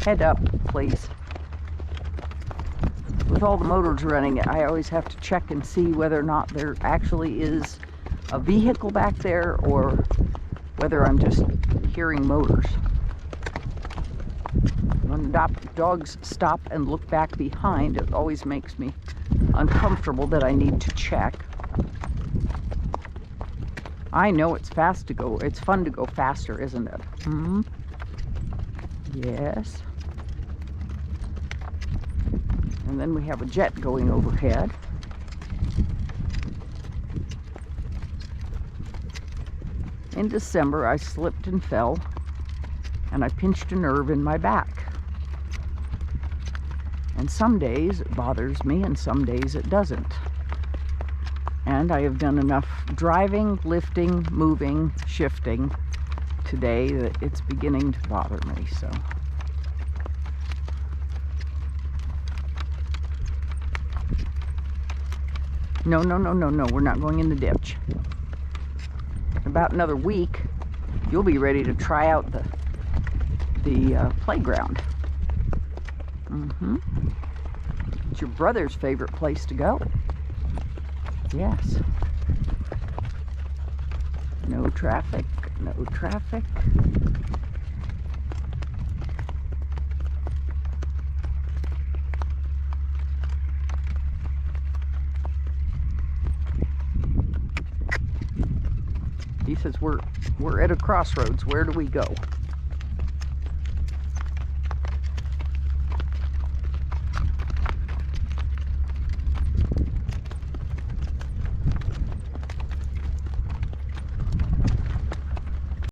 Head up, please. With all the motors running, I always have to check and see whether or not there actually is a vehicle back there or whether I'm just hearing motors. When dogs stop and look back behind, it always makes me uncomfortable that I need to check. I know it's it's fun to go faster, isn't it? Hmm? Yes. And then we have a jet going overhead. In December, I slipped and fell, and I pinched a nerve in my back. And some days it bothers me, and some days it doesn't. And I have done enough driving, lifting, moving, shifting today that it's beginning to bother me, so. No, we're not going in the ditch. In about another week, you'll be ready to try out the playground. It's your brother's favorite place to go. Yes. No traffic, no traffic. He says we're at a crossroads. Where do we go?